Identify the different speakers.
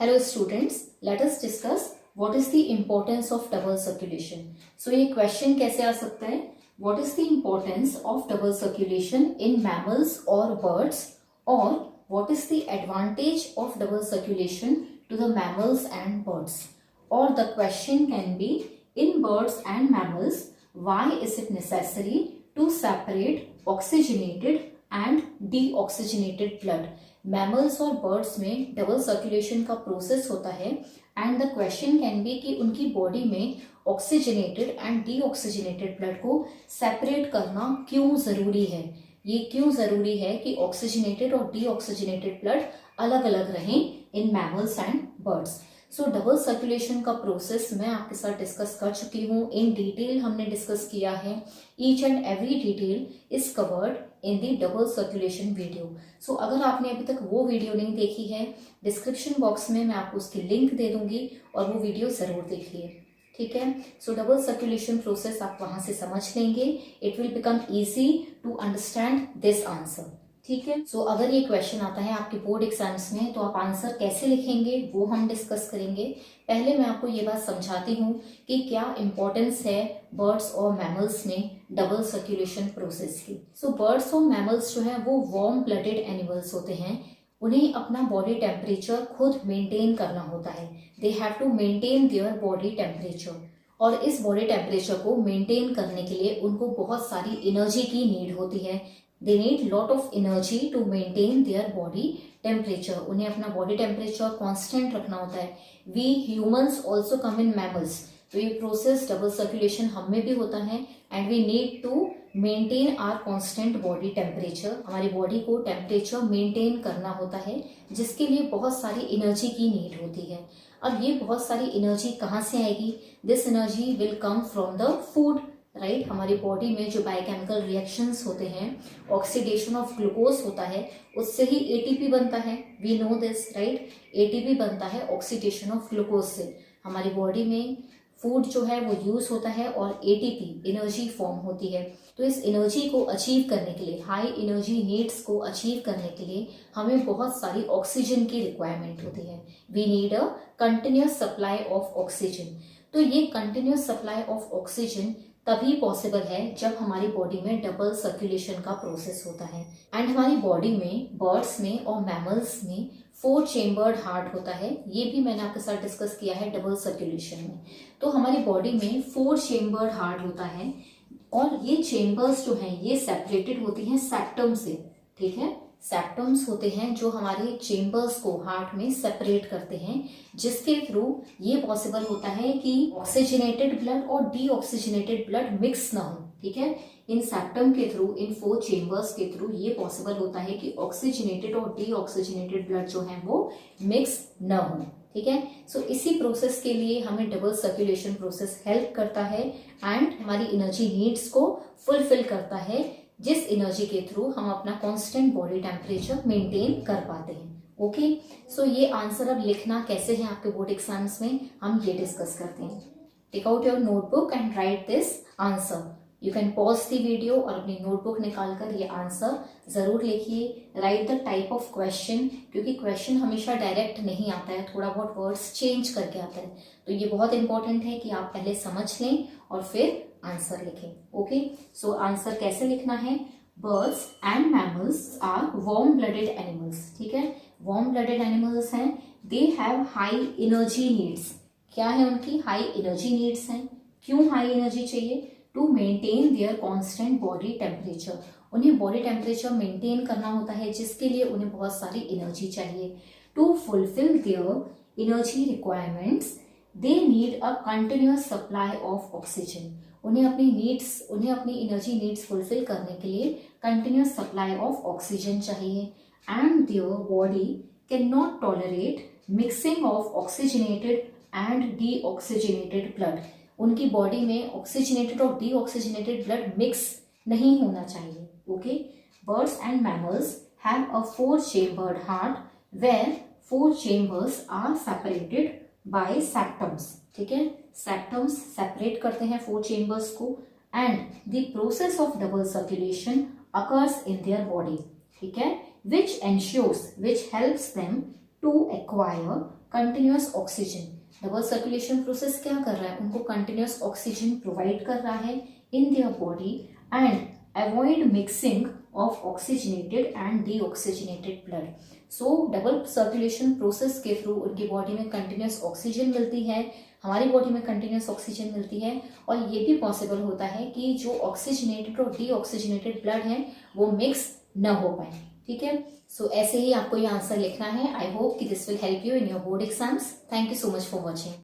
Speaker 1: Hello students, let us discuss what is the importance of double circulation. So ये question कैसे आ सकता है? What is the importance of double circulation in mammals or birds, or what is the advantage of double circulation to the mammals and birds? Or the question can be, in birds and mammals, why is it necessary to separate oxygenated and deoxygenated blood? Mammals और birds में double circulation का process होता है and the question can be कि उनकी body में oxygenated and deoxygenated blood को separate करना क्यों ज़रूरी है. ये क्यों ज़रूरी है कि ऑक्सीजनेटेड और डीऑक्सीजनेटेड ब्लड अलग अलग रहें in mammals and birds. So double circulation का प्रोसेस मैं आपके साथ डिस्कस कर चुकी हूँ. इन डिटेल हमने डिस्कस किया है. Each and every detail is covered in the double circulation video. So अगर आपने अभी तक वो वीडियो नहीं देखी है, डिस्क्रिप्शन बॉक्स में मैं आपको उसकी लिंक दे दूंगी और वो वीडियो ज़रूर देखिए. ठीक है. सो डबल सर्कुलेशन प्रोसेस आप वहाँ से समझ लेंगे. It will become easy to understand this answer. ठीक है. सो अगर ये क्वेश्चन आता है आपके बोर्ड एग्जाम्स में तो आप आंसर कैसे लिखेंगे वो हम डिस्कस करेंगे. पहले मैं आपको ये बात समझाती हूँ कि क्या इंपॉर्टेंस है बर्ड्स और मैमल्स में डबल सर्कुलेशन प्रोसेस की. सो बर्ड्स और मैमल्स जो है वो वार्म ब्लडेड एनिमल्स होते हैं. उन्हें अपना बॉडी टेम्परेचर खुद मेंटेन करना होता है. They have to maintain their body temperature. और इस बॉडी टेम्परेचर को मेंटेन करने के लिए उनको बहुत सारी एनर्जी की नीड होती है. They need lot of energy to maintain their body temperature. उन्हें अपना body temperature constant रखना होता है. We humans also come in mammals. तो ये प्रोसेस डबल सर्कुलेशन हम में भी होता है and we need to maintain our constant body temperature. हमारी बॉडी को टेम्परेचर मेंटेन करना होता है जिसके लिए बहुत सारी एनर्जी की नीड होती है. अब ये बहुत सारी एनर्जी कहाँ से आएगी? This energy will come from the food. Right. हमारी बॉडी में जो बायोकेमिकल रिएक्शंस होते हैं, ऑक्सीडेशन ऑफ ग्लूकोज होता है, उससे ही एटीपी बनता है. We know this. Right. ATP बनता है ऑक्सीडेशन ऑफ ग्लूकोज से. हमारी बॉडी में फूड जो है वो यूज होता है और एटीपी एनर्जी फॉर्म होती है. तो इस एनर्जी को अचीव करने के लिए, हाई एनर्जी नीड्स को अचीव करने के लिए हमें बहुत सारी ऑक्सीजन की रिक्वायरमेंट होती है. We need a continuous supply of oxygen. तो ये कंटिन्यूस सप्लाई ऑफ ऑक्सीजन तभी पॉसिबल है जब हमारी बॉडी में डबल सर्कुलेशन का प्रोसेस होता है. एंड हमारी बॉडी में बर्ड्स में और मैमल्स में 4 चेम्बर्ड हार्ट होता है. ये भी मैंने आपके साथ डिस्कस किया है डबल सर्कुलेशन में. तो हमारी बॉडी में 4 चेम्बर्ड हार्ट होता है और ये चेम्बर्स जो हैं ये सेपरेटेड होती हैं सेप्टम से. ठीक है. सेप्टम्स होते हैं जो हमारे चेम्बर्स को हार्ट में सेपरेट करते हैं, जिसके थ्रू ये पॉसिबल होता है कि ऑक्सीजनेटेड ब्लड और डीऑक्सीजनेटेड ब्लड मिक्स ना हो. ठीक है. इन सेप्टम के थ्रू, इन 4 चेम्बर्स के थ्रू ये पॉसिबल होता है कि ऑक्सीजनेटेड और डीऑक्सीजनेटेड ब्लड जो है वो मिक्स न हो. ठीक है. सो इसी प्रोसेस के लिए हमें डबल सर्कुलेशन प्रोसेस हेल्प करता है एंड हमारी एनर्जी नीड्स को फुलफिल करता है, जिस एनर्जी के थ्रू हम अपना कांस्टेंट बॉडी टेम्परेचर मेंटेन कर पाते हैं. ओके. सो ये आंसर अब लिखना कैसे है आपके बोर्ड एग्जाम्स में हम ये डिस्कस करते हैं. Take out your notebook and write this answer. You can pause the video और अपनी नोटबुक निकालकर ये आंसर जरूर लिखिए. Write the type of question, क्योंकि क्वेश्चन हमेशा डायरेक्ट नहीं आता है, थोड़ा बहुत वर्ड्स चेंज करके आता है. तो ये बहुत इंपॉर्टेंट है कि आप पहले समझ लें और फिर आंसर लिखें. ओके. सो आंसर कैसे लिखना है? Birds and mammals are warm blooded animals. ठीक है. वार्म ब्लडेड एनिमल्स हैं. They have high energy needs. क्या है उनकी? हाई एनर्जी नीड्स हैं. क्यों हाई एनर्जी चाहिए? To maintain their constant body temperature. उन्हें बॉडी टेम्परेचर मेंटेन करना होता है जिसके लिए उन्हें बहुत सारी एनर्जी चाहिए. To fulfil their energy requirements they need a continuous supply of oxygen. उन्हें अपनी एनर्जी नीड्स फुलफिल करने के लिए कंटिन्यूअस सप्लाई ऑफ ऑक्सीजन चाहिए. And their body can not tolerate mixing of oxygenated and deoxygenated blood. उनकी body में oxygenated और deoxygenated blood mix नहीं होना चाहिए. Okay. Birds and mammals have a 4 chambered heart where 4 chambers are separated by septums. ठीक है. Symptoms separate करते हैं 4 चेम्बर्स को and the process of double circulation occurs in their body. ठीक है. Which helps them to acquire continuous oxygen. Double circulation process क्या कर रहा है, उनको कंटिन्यूअस ऑक्सीजन प्रोवाइड कर रहा है इन their body and avoid mixing of oxygenated and deoxygenated blood. So double circulation process के थ्रू उनकी बॉडी में कंटिन्यूअस ऑक्सीजन मिलती है, हमारी बॉडी में कंटिन्यूअस ऑक्सीजन मिलती है, और ये भी पॉसिबल होता है कि जो ऑक्सीजनेटेड और डीऑक्सीजनेटेड ब्लड है वो मिक्स न हो पाए। ठीक है, सो ऐसे ही आपको ये आंसर लिखना है। आई होप कि this will help you in your board exams. Thank you so much for watching.